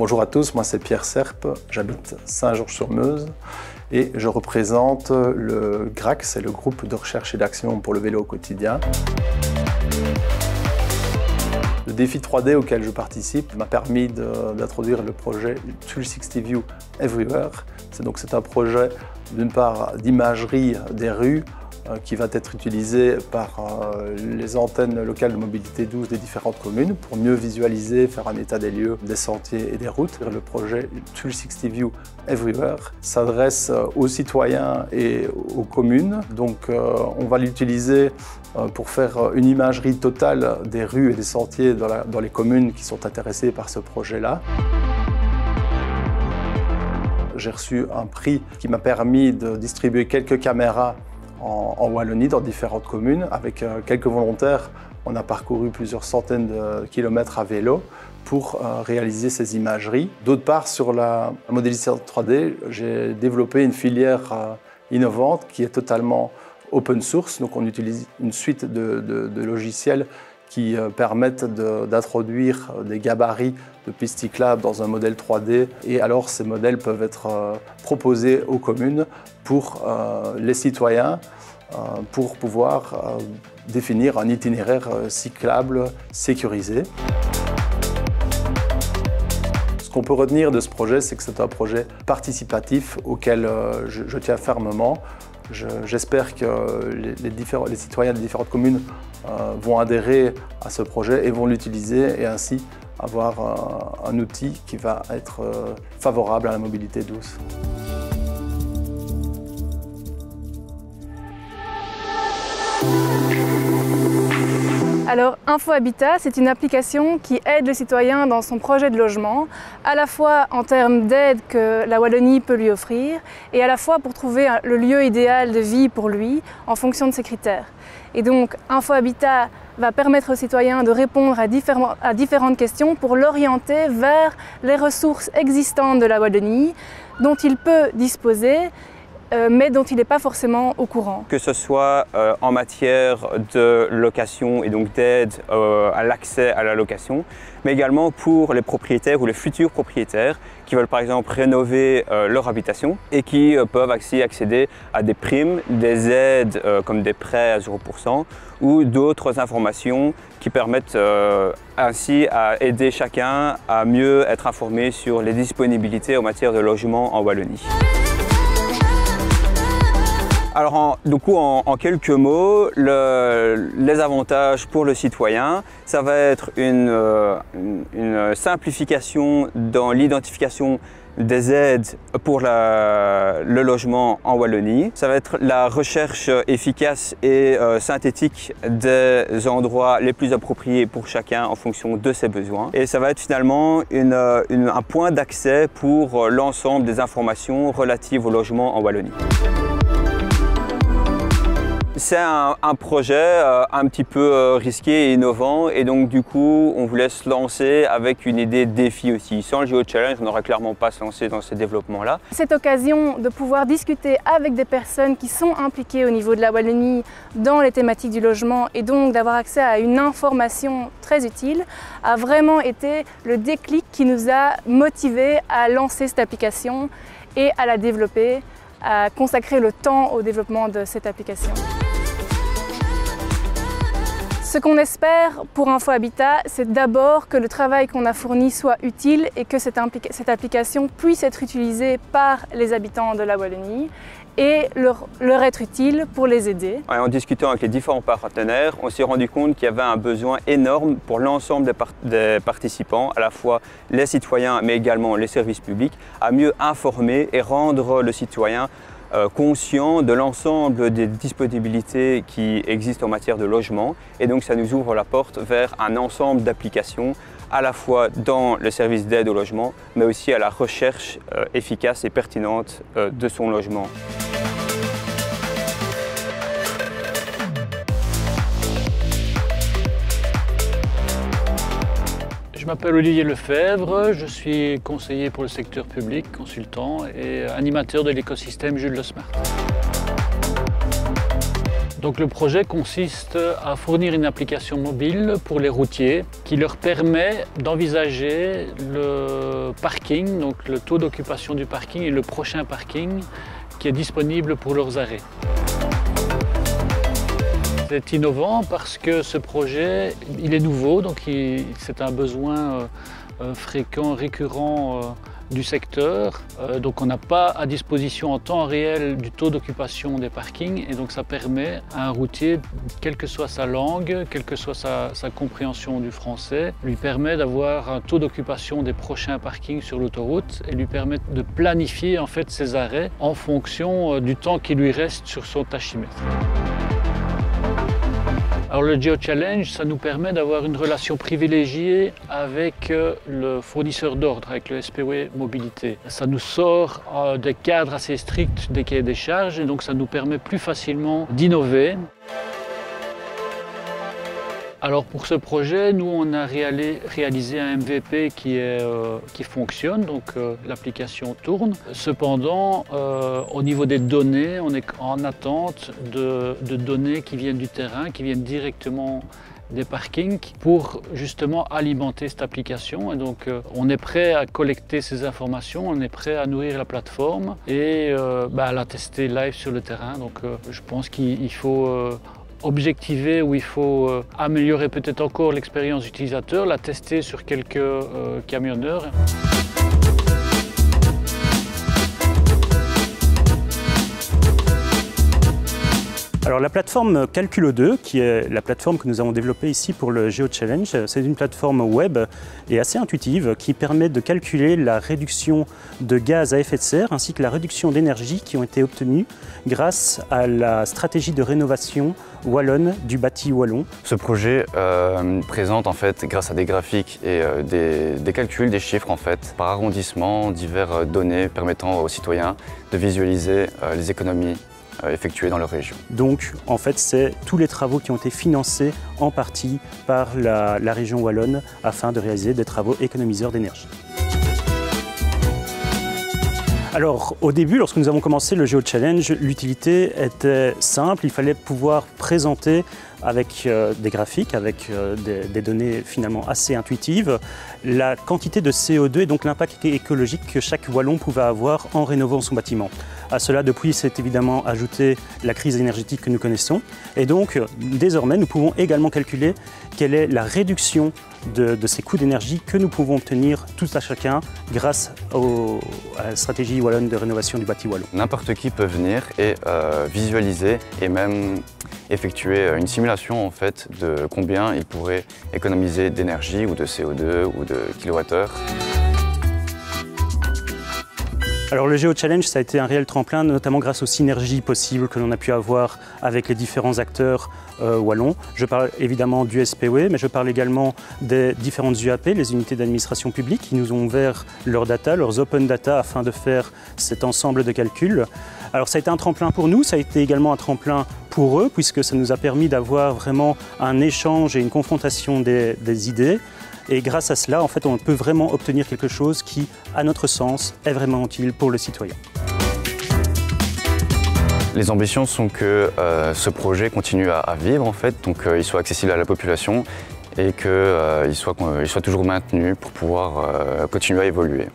Bonjour à tous, moi c'est Pierre Serpe, j'habite Saint-Georges-sur-Meuse et je représente le GRAC, c'est le groupe de recherche et d'action pour le vélo au quotidien. Le défi 3D auquel je participe m'a permis d'introduire le projet 360 View Everywhere. C'est un projet d'une part d'imagerie des rues qui va être utilisé par les antennes locales de mobilité douce des différentes communes pour mieux visualiser, faire un état des lieux des sentiers et des routes. Le projet 360 View Everywhere s'adresse aux citoyens et aux communes. Donc on va l'utiliser pour faire une imagerie totale des rues et des sentiers dans les communes qui sont intéressées par ce projet-là. J'ai reçu un prix qui m'a permis de distribuer quelques caméras en Wallonie, dans différentes communes. Avec quelques volontaires, on a parcouru plusieurs centaines de kilomètres à vélo pour réaliser ces imageries. D'autre part, sur la modélisation 3D, j'ai développé une filière innovante qui est totalement open source. Donc on utilise une suite de logiciels qui permettent d'introduire des gabarits de pistes cyclables dans un modèle 3D. Et alors ces modèles peuvent être proposés aux communes pour les citoyens pour pouvoir définir un itinéraire cyclable sécurisé. Ce qu'on peut retenir de ce projet, c'est que c'est un projet participatif auquel je tiens fermement. J'espère que les citoyens des différentes communes vont adhérer à ce projet et vont l'utiliser et ainsi avoir un outil qui va être favorable à la mobilité douce. Alors Info Habitat, c'est une application qui aide le citoyen dans son projet de logement, à la fois en termes d'aide que la Wallonie peut lui offrir et à la fois pour trouver le lieu idéal de vie pour lui en fonction de ses critères. Et donc Info Habitat va permettre au citoyen de répondre à différentes questions pour l'orienter vers les ressources existantes de la Wallonie dont il peut disposer mais dont il n'est pas forcément au courant. Que ce soit en matière de location et donc d'aide à l'accès à la location, mais également pour les propriétaires ou les futurs propriétaires qui veulent par exemple rénover leur habitation et qui peuvent accéder à des primes, des aides comme des prêts à 0% ou d'autres informations qui permettent ainsi à aider chacun à mieux être informé sur les disponibilités en matière de logement en Wallonie. Alors en quelques mots, les avantages pour le citoyen, ça va être une simplification dans l'identification des aides pour le logement en Wallonie. Ça va être la recherche efficace et synthétique des endroits les plus appropriés pour chacun en fonction de ses besoins. Et ça va être finalement un point d'accès pour l'ensemble des informations relatives au logement en Wallonie. C'est un projet un petit peu risqué et innovant et donc du coup on voulait se lancer avec une idée de défi aussi. Sans le GeoChallenge, on n'aurait clairement pas se lancer dans ces développements-là. Cette occasion de pouvoir discuter avec des personnes qui sont impliquées au niveau de la Wallonie dans les thématiques du logement et donc d'avoir accès à une information très utile a vraiment été le déclic qui nous a motivés à lancer cette application et à la développer, à consacrer le temps au développement de cette application. Ce qu'on espère pour Info Habitat, c'est d'abord que le travail qu'on a fourni soit utile et que cette application puisse être utilisée par les habitants de la Wallonie et leur être utile pour les aider. En discutant avec les différents partenaires, on s'est rendu compte qu'il y avait un besoin énorme pour l'ensemble des participants, à la fois les citoyens mais également les services publics, à mieux informer et rendre le citoyen conscient de l'ensemble des disponibilités qui existent en matière de logement et donc ça nous ouvre la porte vers un ensemble d'applications à la fois dans le service d'aide au logement mais aussi à la recherche efficace et pertinente de son logement. Je m'appelle Olivier Lefebvre, je suis conseiller pour le secteur public, consultant et animateur de l'écosystème Jules Le Smart. Donc le projet consiste à fournir une application mobile pour les routiers qui leur permet d'envisager le parking, donc le taux d'occupation du parking et le prochain parking qui est disponible pour leurs arrêts. C'est innovant parce que ce projet, il est nouveau, donc c'est un besoin fréquent, récurrent du secteur. Donc on n'a pas à disposition en temps réel du taux d'occupation des parkings et donc ça permet à un routier, quelle que soit sa langue, quelle que soit sa compréhension du français, lui permet d'avoir un taux d'occupation des prochains parkings sur l'autoroute et lui permet de planifier en fait ses arrêts en fonction du temps qui lui reste sur son tachymètre. Alors le GeoChallenge, ça nous permet d'avoir une relation privilégiée avec le fournisseur d'ordre, avec le SPW Mobilité. Ça nous sort des cadres assez stricts des cahiers des charges et donc ça nous permet plus facilement d'innover. Alors pour ce projet, nous on a réalisé un MVP qui fonctionne, donc l'application tourne. Cependant, au niveau des données, on est en attente de données qui viennent du terrain, qui viennent directement des parkings pour justement alimenter cette application. Et donc on est prêt à collecter ces informations, on est prêt à nourrir la plateforme et à la tester live sur le terrain. Donc je pense qu'il faut objectiver ou il faut améliorer peut-être encore l'expérience utilisateur, la tester sur quelques camionneurs. Alors la plateforme Calculo2, qui est la plateforme que nous avons développée ici pour le GeoChallenge, c'est une plateforme web et assez intuitive qui permet de calculer la réduction de gaz à effet de serre ainsi que la réduction d'énergie qui ont été obtenues grâce à la stratégie de rénovation wallonne du bâti wallon. Ce projet présente en fait, grâce à des graphiques et des calculs, des chiffres en fait, par arrondissement, diverses données permettant aux citoyens de visualiser les économies effectuées dans leur région. Donc en fait c'est tous les travaux qui ont été financés en partie par la région wallonne afin de réaliser des travaux économiseurs d'énergie. Alors au début, lorsque nous avons commencé le GeoChallenge, l'utilité était simple, il fallait pouvoir présenter avec des graphiques, avec des données finalement assez intuitives, la quantité de CO2 et donc l'impact écologique que chaque wallon pouvait avoir en rénovant son bâtiment. À cela, depuis, s'est évidemment ajouté la crise énergétique que nous connaissons. Et donc, désormais, nous pouvons également calculer quelle est la réduction de ces coûts d'énergie que nous pouvons obtenir tous à chacun grâce à la stratégie wallonne de rénovation du bâti wallon. N'importe qui peut venir et visualiser et même effectuer une simulation en fait de combien il pourrait économiser d'énergie ou de CO2 ou de kilowattheure. Alors le GeoChallenge, ça a été un réel tremplin, notamment grâce aux synergies possibles que l'on a pu avoir avec les différents acteurs wallons. Je parle évidemment du SPW, mais je parle également des différentes UAP, les unités d'administration publique, qui nous ont ouvert leurs data, leurs open data, afin de faire cet ensemble de calculs. Alors ça a été un tremplin pour nous, ça a été également un tremplin pour eux, puisque ça nous a permis d'avoir vraiment un échange et une confrontation des idées. Et grâce à cela, en fait, on peut vraiment obtenir quelque chose qui, à notre sens, est vraiment utile pour le citoyen. Les ambitions sont que ce projet continue à vivre, en fait, donc il soit accessible à la population et qu'il soit toujours maintenu pour pouvoir continuer à évoluer.